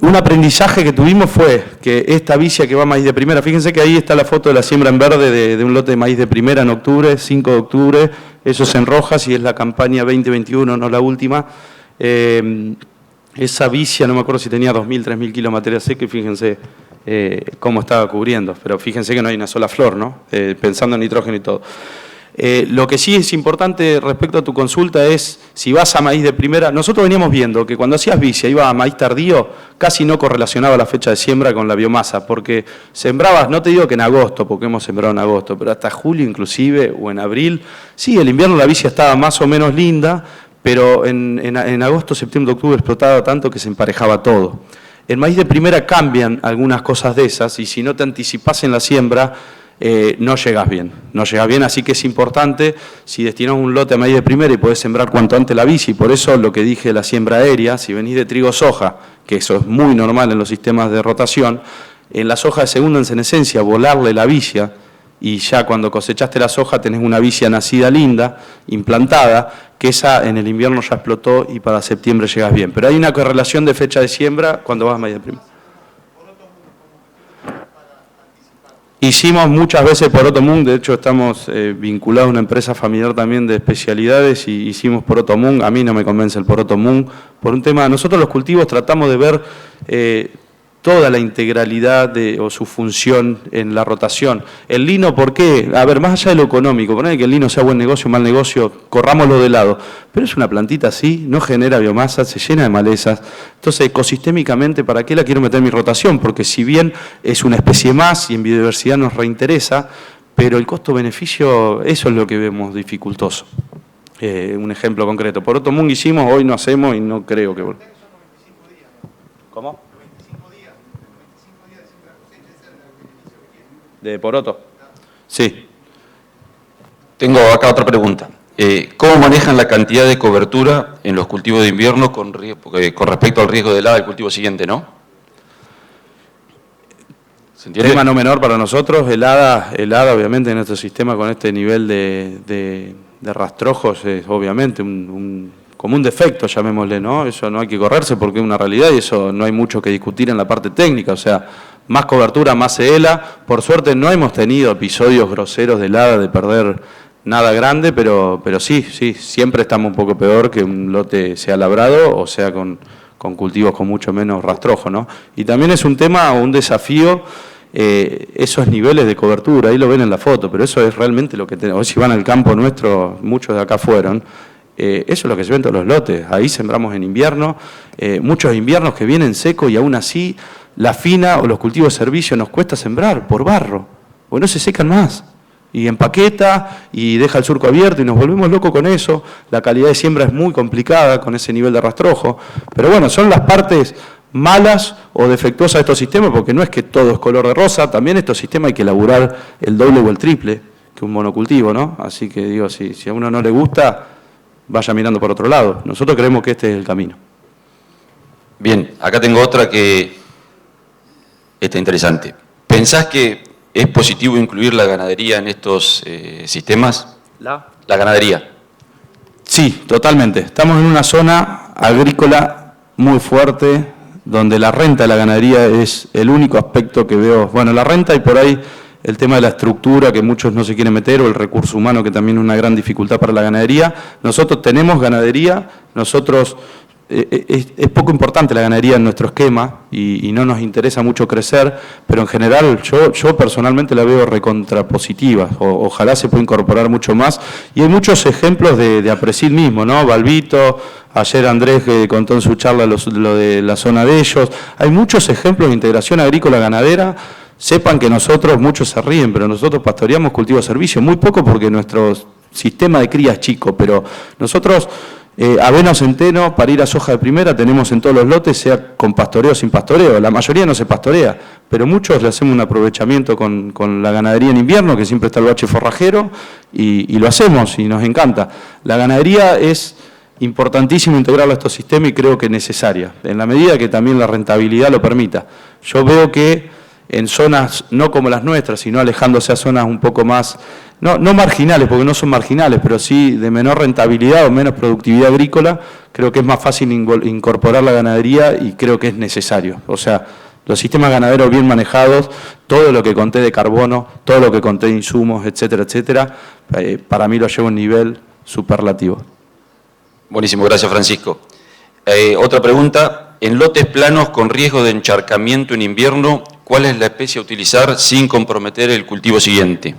S3: Un aprendizaje que tuvimos fue que esta vicia que va a maíz de primera, fíjense que ahí está la foto de la siembra en verde de un lote de maíz de primera en octubre, 5 de octubre, eso es en rojas y es la campaña 2021, no la última. Esa vicia, no me acuerdo si tenía 2.000, 3.000 kilos de materia seca y fíjense cómo estaba cubriendo, pero fíjense que no hay una sola flor, ¿no? Pensando en nitrógeno y todo. Lo que sí es importante respecto a tu consulta es, si vas a maíz de primera, nosotros veníamos viendo que cuando hacías vicia, iba a maíz tardío, casi no correlacionaba la fecha de siembra con la biomasa, porque sembrabas, no te digo que en agosto, porque hemos sembrado en agosto, pero hasta julio inclusive, o en abril, sí, el invierno la vicia estaba más o menos linda, pero en agosto, septiembre, octubre explotaba tanto que se emparejaba todo. En maíz de primera cambian algunas cosas de esas, y si no te anticipás en la siembra, no llegás bien, así que es importante, si destinás un lote a maíz de primera y podés sembrar cuanto antes la vicia, y por eso lo que dije de la siembra aérea, si venís de trigo-soja, que eso es muy normal en los sistemas de rotación, en la soja de segunda en senescencia, volarle la vicia, y ya cuando cosechaste la soja tenés una vicia nacida linda, implantada, que esa en el invierno ya explotó y para septiembre llegas bien. Pero hay una correlación de fecha de siembra cuando vas a María Prima. Hicimos muchas veces Poroto Mung, de hecho estamos vinculados a una empresa familiar también de especialidades y hicimos Poroto Mung. A mí no me convence el Poroto Mung por un tema, nosotros los cultivos tratamos de ver toda la integralidad o su función en la rotación. El lino, ¿por qué? A ver, más allá de lo económico, poner que el lino sea buen negocio, mal negocio, corrámoslo de lado. Pero es una plantita así, no genera biomasa, se llena de malezas. Entonces, ecosistémicamente, ¿para qué la quiero meter en mi rotación? Porque si bien es una especie más y en biodiversidad nos reinteresa, pero el costo-beneficio, eso es lo que vemos dificultoso. Un ejemplo concreto. Poroto Mung hicimos, hoy no hacemos y no creo que... ¿Cómo? ¿De poroto? Sí.
S2: Tengo acá otra pregunta. ¿Cómo manejan la cantidad de cobertura en los cultivos de invierno con respecto al riesgo de helada del cultivo siguiente, no?
S3: ¿Se entiende? Tema no menor para nosotros, helada obviamente en nuestro sistema con este nivel de rastrojos es obviamente como un defecto, llamémosle, ¿no? Eso no hay que correrse porque es una realidad y eso no hay mucho que discutir en la parte técnica, o sea, más cobertura, más se hela. Por suerte no hemos tenido episodios groseros de helada, de perder nada grande, pero sí, siempre estamos un poco peor que un lote sea labrado o sea con cultivos con mucho menos rastrojo, ¿no? Y también es un tema o un desafío esos niveles de cobertura, ahí lo ven en la foto, pero eso es realmente lo que tenemos. Si van al campo nuestro, muchos de acá fueron, eso es lo que se ve en todos los lotes. Ahí sembramos en invierno, muchos inviernos que vienen secos y aún así la fina o los cultivos de servicio nos cuesta sembrar por barro, porque no se secan más. Y empaqueta y deja el surco abierto y nos volvemos locos con eso. La calidad de siembra es muy complicada con ese nivel de rastrojo. Pero bueno, son las partes malas o defectuosas de estos sistemas, porque no es que todo es color de rosa, también estos sistemas hay que elaborar el doble o el triple que un monocultivo, ¿no? Así que digo, si a uno no le gusta, vaya mirando por otro lado. Nosotros creemos que este es el camino.
S2: Bien, acá tengo otra que está interesante. ¿Pensás que es positivo incluir la ganadería en estos sistemas? ¿La ganadería?
S3: Sí, totalmente. Estamos en una zona agrícola muy fuerte, donde la renta de la ganadería es el único aspecto que veo. Bueno, la renta y por ahí el tema de la estructura que muchos no se quieren meter, o el recurso humano que también es una gran dificultad para la ganadería. Nosotros tenemos ganadería, nosotros... Es poco importante la ganadería en nuestro esquema y no nos interesa mucho crecer, pero en general yo personalmente la veo recontrapositiva, ojalá se pueda incorporar mucho más, y hay muchos ejemplos de Apresid mismo, ¿no? Balbito, ayer Andrés contó en su charla lo de la zona de ellos, hay muchos ejemplos de integración agrícola ganadera. Sepan que nosotros, muchos se ríen, pero nosotros pastoreamos cultivo de servicio, muy poco porque nuestro sistema de cría es chico, pero nosotros... avena o centeno para ir a soja de primera tenemos en todos los lotes, sea con pastoreo o sin pastoreo. La mayoría no se pastorea, pero muchos le hacemos un aprovechamiento con la ganadería en invierno, que siempre está el bache forrajero, y lo hacemos y nos encanta. La ganadería es importantísimo integrarla a estos sistemas y creo que es necesaria, en la medida que también la rentabilidad lo permita. Yo veo que en zonas no como las nuestras, sino alejándose a zonas un poco más, no marginales, porque no son marginales, pero sí de menor rentabilidad o menos productividad agrícola, creo que es más fácil incorporar la ganadería y creo que es necesario. O sea, los sistemas ganaderos bien manejados, todo lo que conté de carbono, todo lo que conté de insumos, etcétera, etcétera, para mí lo llevo a un nivel superlativo.
S2: Buenísimo, gracias Francisco. Otra pregunta, en lotes planos con riesgo de encharcamiento en invierno, ¿cuál es la especie a utilizar sin comprometer el cultivo siguiente?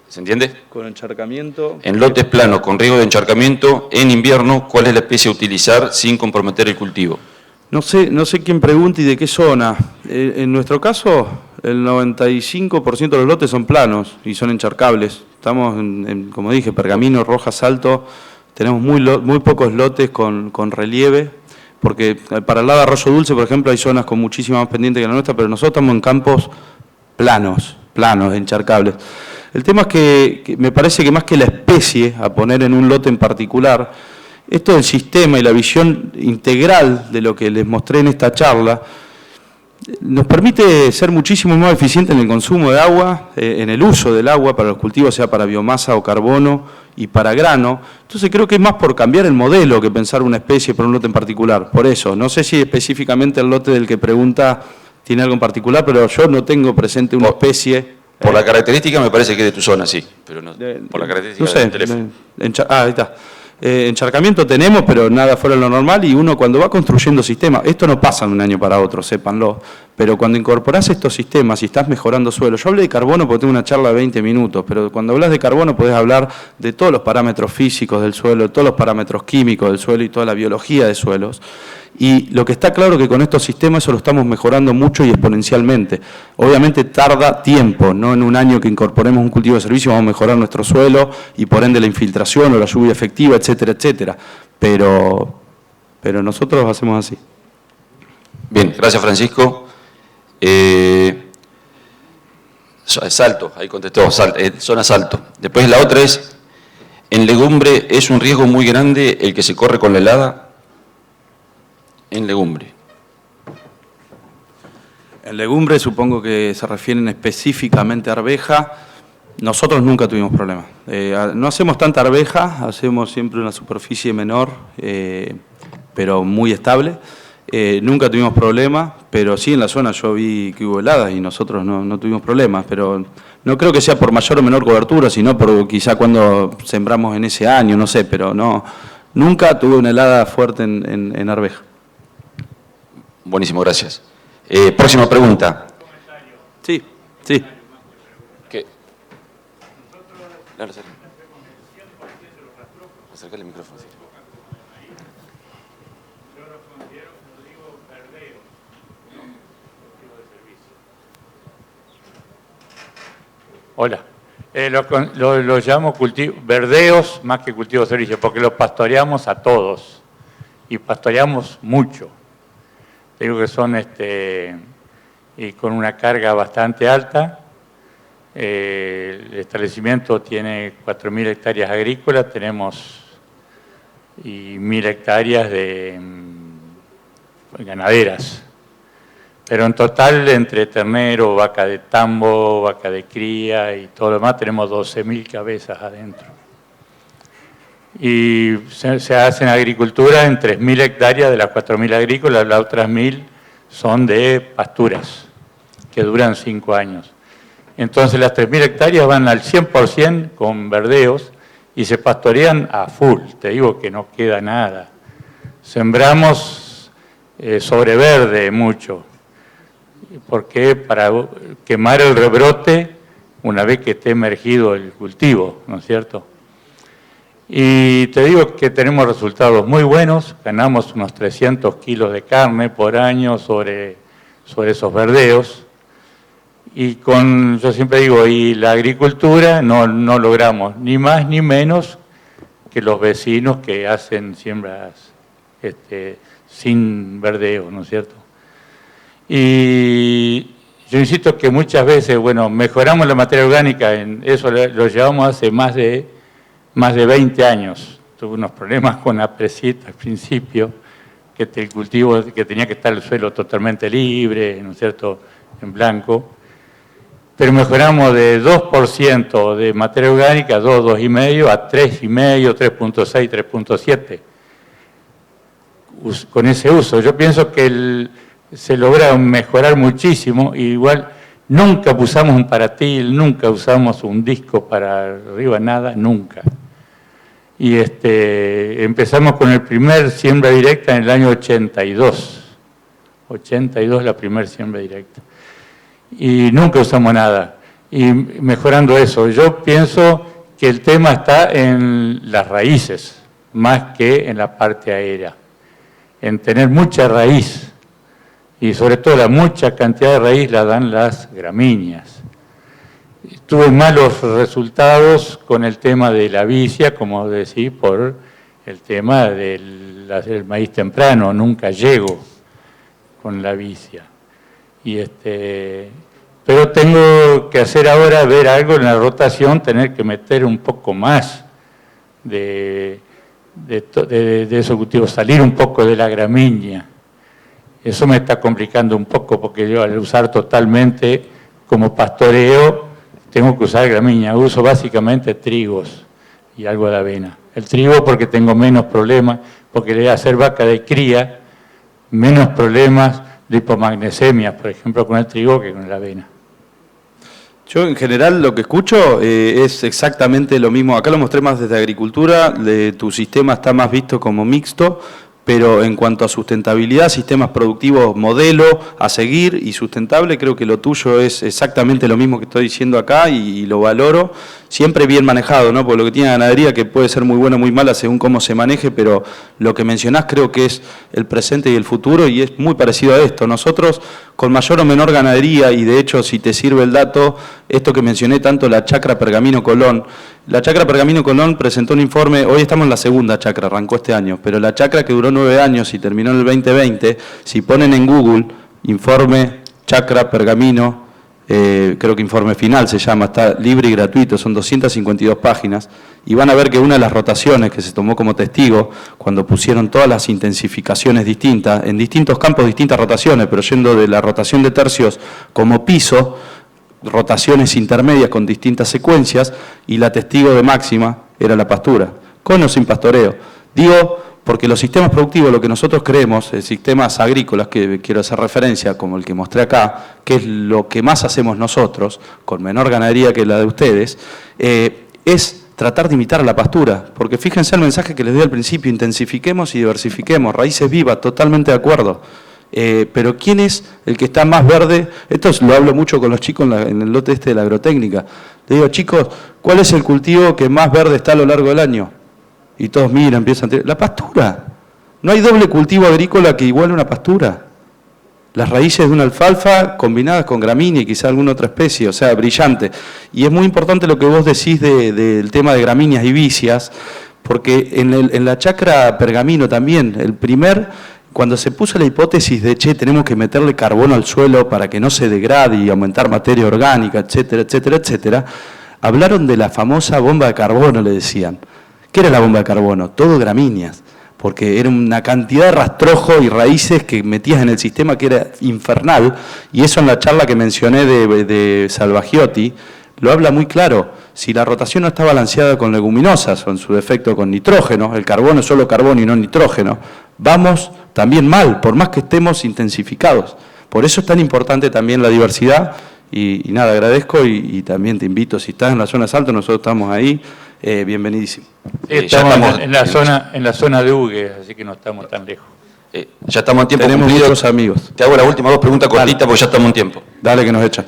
S2: ¿Se entiende?
S3: Con encharcamiento.
S2: En lotes planos con riesgo de encharcamiento en invierno, ¿cuál es la especie a utilizar sin comprometer el cultivo?
S3: No sé quién pregunta y de qué zona. En nuestro caso, el 95% de los lotes son planos y son encharcables. Estamos, como dije, Pergamino, Roja, Salto. Tenemos muy pocos lotes con relieve, porque para el lado de Arroyo Dulce, por ejemplo, hay zonas con muchísima más pendiente que la nuestra, pero nosotros estamos en campos planos, encharcables. El tema es que me parece que más que la especie a poner en un lote en particular, esto del sistema y la visión integral de lo que les mostré en esta charla, nos permite ser muchísimo más eficiente en el consumo de agua, en el uso del agua para los cultivos, sea para biomasa o carbono y para grano. Entonces creo que es más por cambiar el modelo que pensar una especie por un lote en particular. Por eso, no sé si específicamente el lote del que pregunta tiene algo en particular, pero yo no tengo presente una especie.
S2: Por la característica me parece que es de tu zona, sí, pero no, por la característica
S3: no sé,
S2: del teléfono.
S3: Ahí está. Encharcamiento tenemos, pero nada fuera de lo normal, y uno cuando va construyendo sistemas, esto no pasa de un año para otro, sépanlo, pero cuando incorporás estos sistemas y estás mejorando suelo, yo hablé de carbono porque tengo una charla de 20 minutos, pero cuando hablas de carbono podés hablar de todos los parámetros físicos del suelo, de todos los parámetros químicos del suelo y toda la biología de suelos. Y lo que está claro es que con estos sistemas eso lo estamos mejorando mucho y exponencialmente. Obviamente tarda tiempo, no en un año que incorporemos un cultivo de servicio vamos a mejorar nuestro suelo y por ende la infiltración o la lluvia efectiva, etcétera, etcétera. Pero nosotros lo hacemos así.
S2: Bien, gracias Francisco. Salto, ahí contestó, zona Salto. Después la otra es, en legumbre es un riesgo muy grande el que se corre con la helada. En legumbre.
S3: En legumbre supongo que se refieren específicamente a arveja. Nosotros nunca tuvimos problemas. No hacemos tanta arveja, hacemos siempre una superficie menor, pero muy estable. Nunca tuvimos problemas, pero sí en la zona yo vi que hubo heladas y nosotros no tuvimos problemas, pero no creo que sea por mayor o menor cobertura, sino por quizá cuando sembramos en ese año, no sé, pero no, nunca tuve una helada fuerte en arveja.
S2: Buenísimo, gracias. Próxima pregunta.
S3: Sí.
S2: ¿Qué? Acercale el micrófono. Sí.
S4: Hola. Lo llamo verdeos más que cultivo de servicio, porque los pastoreamos a todos y pastoreamos mucho. Digo que son y con una carga bastante alta. El establecimiento tiene 4.000 hectáreas agrícolas, tenemos y 1.000 hectáreas de ganaderas. Pero en total, entre ternero, vaca de tambo, vaca de cría y todo lo demás, tenemos 12.000 cabezas adentro. Y se hace en agricultura en 3.000 hectáreas de las 4.000 agrícolas, las otras 1.000 son de pasturas, que duran 5 años. Entonces las 3.000 hectáreas van al 100% con verdeos y se pastorean a full, te digo que no queda nada. Sembramos sobre verde mucho, porque para quemar el rebrote una vez que esté emergido el cultivo, ¿no es cierto? Y te digo que tenemos resultados muy buenos, ganamos unos 300 kilos de carne por año sobre esos verdeos. Y yo siempre digo, y la agricultura no logramos ni más ni menos que los vecinos que hacen siembras sin verdeo, ¿no es cierto? Y yo insisto que muchas veces, bueno, mejoramos la materia orgánica, en eso lo llevamos hace más de 20 años. Tuve unos problemas con APRESID al principio, que el cultivo, que tenía que estar el suelo totalmente libre, ¿no es cierto?, en blanco. Pero mejoramos de 2% de materia orgánica, 2,5, a 3,5, 3,6, 3,7. Con ese uso. Yo pienso que se logra mejorar muchísimo, igual nunca usamos un paratil, nunca usamos un disco para arriba, nada, nunca. Y empezamos con el primer siembra directa en el año 82. 82 la primer siembra directa. Y nunca usamos nada. Y mejorando eso, yo pienso que el tema está en las raíces, más que en la parte aérea. En tener mucha raíz. Y sobre todo la mucha cantidad de raíz la dan las gramíneas. Tuve malos resultados con el tema de la vicia, como decía, por el tema del maíz temprano, nunca llego con la vicia. Pero tengo que hacer ahora, ver algo en la rotación, tener que meter un poco más de esos cultivos, salir un poco de la gramínea. Eso me está complicando un poco porque yo al usar totalmente como pastoreo tengo que usar gramínea. Uso básicamente trigos y algo de avena. El trigo porque tengo menos problemas, porque le voy a hacer vaca de cría, menos problemas de hipomagnesemia, por ejemplo, con el trigo que con la avena.
S3: Yo en general lo que escucho es exactamente lo mismo. Acá lo mostré más desde agricultura, tu sistema está más visto como mixto, pero en cuanto a sustentabilidad, sistemas productivos, modelo a seguir y sustentable, creo que lo tuyo es exactamente lo mismo que estoy diciendo acá y lo valoro. Siempre bien manejado, ¿no? Porque lo que tiene ganadería que puede ser muy buena o muy mala según cómo se maneje, pero lo que mencionás creo que es el presente y el futuro y es muy parecido a esto. Nosotros con mayor o menor ganadería, y de hecho si te sirve el dato, esto que mencioné tanto, la chacra Pergamino Colón, la chacra Pergamino Colón presentó un informe, hoy estamos en la segunda chacra, arrancó este año, pero la chacra que duró 9 años y terminó en el 2020, si ponen en Google, informe chacra Pergamino, creo que informe final se llama, está libre y gratuito, son 252 páginas, y van a ver que una de las rotaciones que se tomó como testigo, cuando pusieron todas las intensificaciones distintas, en distintos campos distintas rotaciones, pero yendo de la rotación de tercios como piso, rotaciones intermedias con distintas secuencias, y la testigo de máxima era la pastura, con o sin pastoreo. Digo, porque los sistemas productivos, lo que nosotros creemos, sistemas agrícolas, que quiero hacer referencia, como el que mostré acá, que es lo que más hacemos nosotros, con menor ganadería que la de ustedes, es tratar de imitar la pastura, porque fíjense el mensaje que les doy al principio, intensifiquemos y diversifiquemos, raíces vivas, totalmente de acuerdo. Pero ¿quién es el que está más verde? Esto lo hablo mucho con los chicos en el lote este de la agrotécnica. Le digo, chicos, ¿cuál es el cultivo que más verde está a lo largo del año? Y todos miran, empiezan a tirar. La pastura. No hay doble cultivo agrícola que iguale una pastura. Las raíces de una alfalfa combinadas con gramínea y quizá alguna otra especie, o sea, brillante. Y es muy importante lo que vos decís del tema de gramíneas y vicias, porque en la chacra Pergamino también, cuando se puso la hipótesis de, tenemos que meterle carbono al suelo para que no se degrade y aumentar materia orgánica, etcétera, etcétera, etcétera, hablaron de la famosa bomba de carbono, le decían. ¿Qué era la bomba de carbono? Todo gramíneas, porque era una cantidad de rastrojos y raíces que metías en el sistema que era infernal, y eso en la charla que mencioné de Salvagiotti, lo habla muy claro. Si la rotación no está balanceada con leguminosas o en su defecto con nitrógeno, el carbono es solo carbono y no nitrógeno, vamos también mal, por más que estemos intensificados. Por eso es tan importante también la diversidad y nada, agradezco y también te invito, si estás en la zona de Salto, nosotros estamos ahí, bienvenidísimo.
S4: Estamos en la zona de Hugues, así que no estamos tan lejos.
S2: Ya estamos en tiempo
S3: Tenemos
S2: cumplido.
S3: muchos amigos.
S2: Te hago las últimas 2 preguntas cortitas porque ya estamos en tiempo.
S3: Dale que nos echan.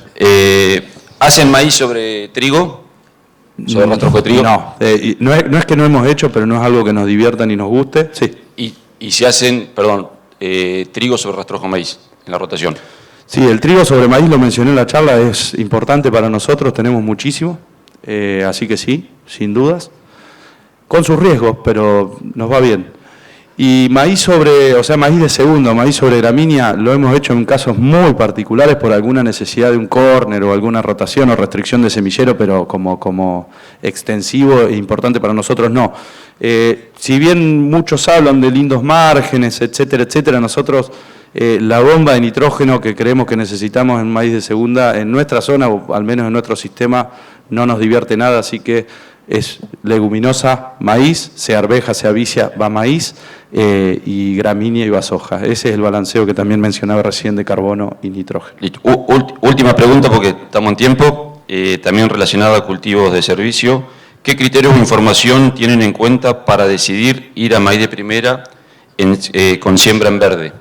S2: ¿Hacen maíz sobre trigo? ¿Sobre rastrojo de trigo?
S3: No, no es que no hemos hecho, pero no es algo que nos divierta ni nos guste. Sí.
S2: Y si hacen, trigo sobre rastrojo maíz en la rotación.
S3: Sí, el trigo sobre maíz, lo mencioné en la charla, es importante para nosotros, tenemos muchísimo, así que sí, sin dudas, con sus riesgos, pero nos va bien. Y maíz maíz de segundo, maíz sobre gramínea, lo hemos hecho en casos muy particulares por alguna necesidad de un córner o alguna rotación o restricción de semillero, pero como extensivo e importante para nosotros no. Si bien muchos hablan de lindos márgenes, etcétera, etcétera, nosotros la bomba de nitrógeno que creemos que necesitamos en maíz de segunda, en nuestra zona o al menos en nuestro sistema, no nos divierte nada, así que es leguminosa, maíz, sea arveja, sea vicia, va maíz, y gramínea y va soja. Ese es el balanceo que también mencionaba recién de carbono y nitrógeno.
S2: Listo. Última pregunta porque estamos en tiempo, también relacionada a cultivos de servicio. ¿Qué criterios o información tienen en cuenta para decidir ir a maíz de primera con siembra en verde?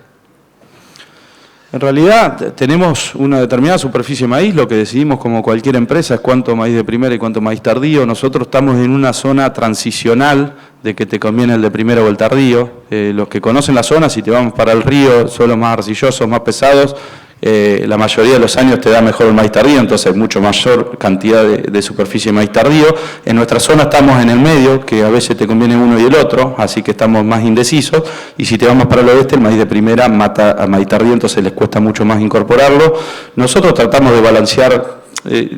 S3: En realidad tenemos una determinada superficie de maíz, lo que decidimos como cualquier empresa es cuánto maíz de primera y cuánto maíz tardío. Nosotros estamos en una zona transicional de que te conviene el de primera o el tardío. Los que conocen la zona, si te vamos para el río, suelos más arcillosos, más pesados, la mayoría de los años te da mejor el maíz tardío, entonces mucho mayor cantidad de superficie de maíz tardío. En nuestra zona estamos en el medio, que a veces te conviene uno y el otro, así que estamos más indecisos, y si te vamos para el oeste, el maíz de primera mata al maíz tardío, entonces les cuesta mucho más incorporarlo. Nosotros tratamos de balancear,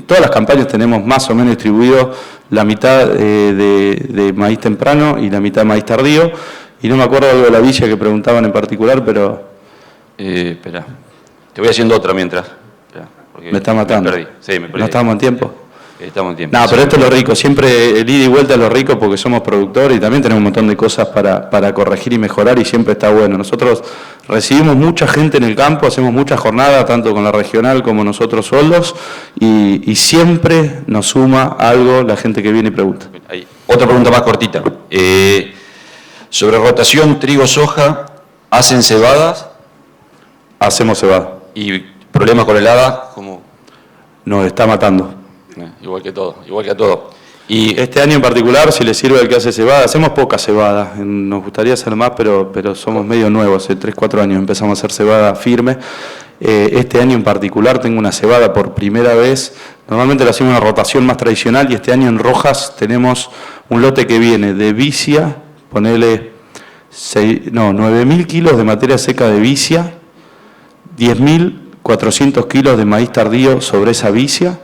S3: todas las campañas tenemos más o menos distribuido la mitad de maíz temprano y la mitad de maíz tardío, y no me acuerdo algo de la villa que preguntaban en particular, pero...
S2: Espera, te voy haciendo otra mientras. Esperá, porque
S3: Me está matando.
S2: Me perdí. Sí, me perdí.
S3: ¿No estamos en tiempo?
S2: Estamos en tiempo.
S3: No, pero esto es lo rico, siempre el ida y vuelta es lo rico porque somos productores y también tenemos un montón de cosas para corregir y mejorar y siempre está bueno. Nosotros recibimos mucha gente en el campo, hacemos muchas jornadas, tanto con la regional como nosotros solos, y siempre nos suma algo la gente que viene y pregunta.
S2: Ahí. Otra pregunta más cortita. Sobre rotación trigo-soja, ¿hacen cebadas?
S3: Hacemos cebada.
S2: ¿Y problemas con helada? ¿Cómo?
S3: Nos está matando.
S2: Igual que todo, igual que a todo. Y
S3: Este año en particular, si le sirve al que hace cebada, hacemos poca cebada, nos gustaría hacer más, pero somos medio nuevos, hace 3-4 años empezamos a hacer cebada firme. Este año en particular tengo una cebada por primera vez, normalmente le hacemos una rotación más tradicional y este año en Rojas tenemos un lote que viene de vicia, ponele 9.000 kilos de materia seca de vicia, 10.400 kilos de maíz tardío sobre esa vicia,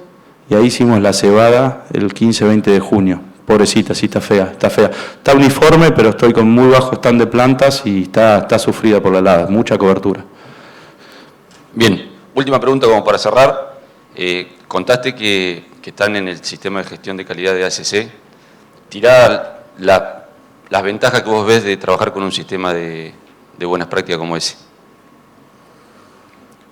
S3: y ahí hicimos la cebada el 15-20 de junio. Pobrecita, sí está fea, está fea. Está uniforme, pero estoy con muy bajo stand de plantas y está sufrida por la helada, mucha cobertura.
S2: bien, última pregunta como para cerrar. Contaste que están en el sistema de gestión de calidad de ASC. Tirá las ventajas que vos ves de trabajar con un sistema de buenas prácticas como ese.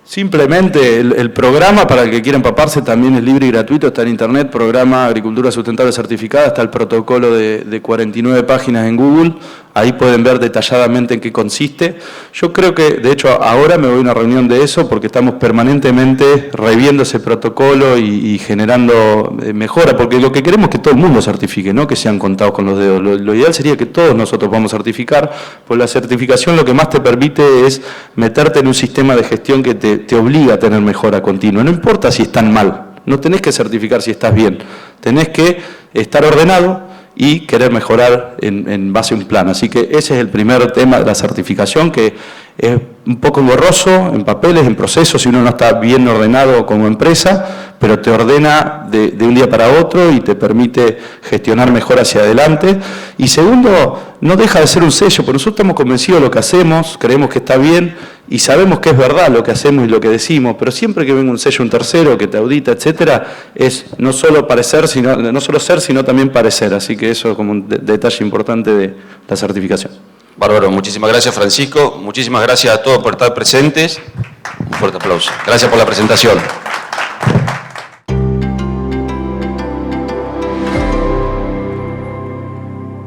S3: Simplemente el programa, para el que quiera empaparse, también es libre y gratuito, está en internet, programa Agricultura Sustentable Certificada, está el protocolo de 49 páginas en Google, ahí pueden ver detalladamente en qué consiste. Yo creo que, de hecho, ahora me voy a una reunión de eso porque estamos permanentemente reviendo ese protocolo y generando mejora, porque lo que queremos es que todo el mundo certifique, no que sean contados con los dedos. Lo ideal sería que todos nosotros podamos certificar, pues la certificación lo que más te permite es meterte en un sistema de gestión que te obliga a tener mejora continua. No importa si están mal, no tenés que certificar si estás bien, tenés que estar ordenado y querer mejorar en base a un plan. Así que ese es el primer tema de la certificación, que es un poco engorroso en papeles, en procesos, si uno no está bien ordenado como empresa, pero te ordena de un día para otro y te permite gestionar mejor hacia adelante. Y segundo, no deja de ser un sello, porque nosotros estamos convencidos de lo que hacemos, creemos que está bien y sabemos que es verdad lo que hacemos y lo que decimos, pero siempre que venga un sello, un tercero que te audita, etcétera, es no solo ser, sino también parecer. Así que eso es como un detalle importante de la certificación.
S2: Bárbaro, muchísimas gracias Francisco, muchísimas gracias a todos por estar presentes. Un fuerte aplauso. Gracias por la presentación.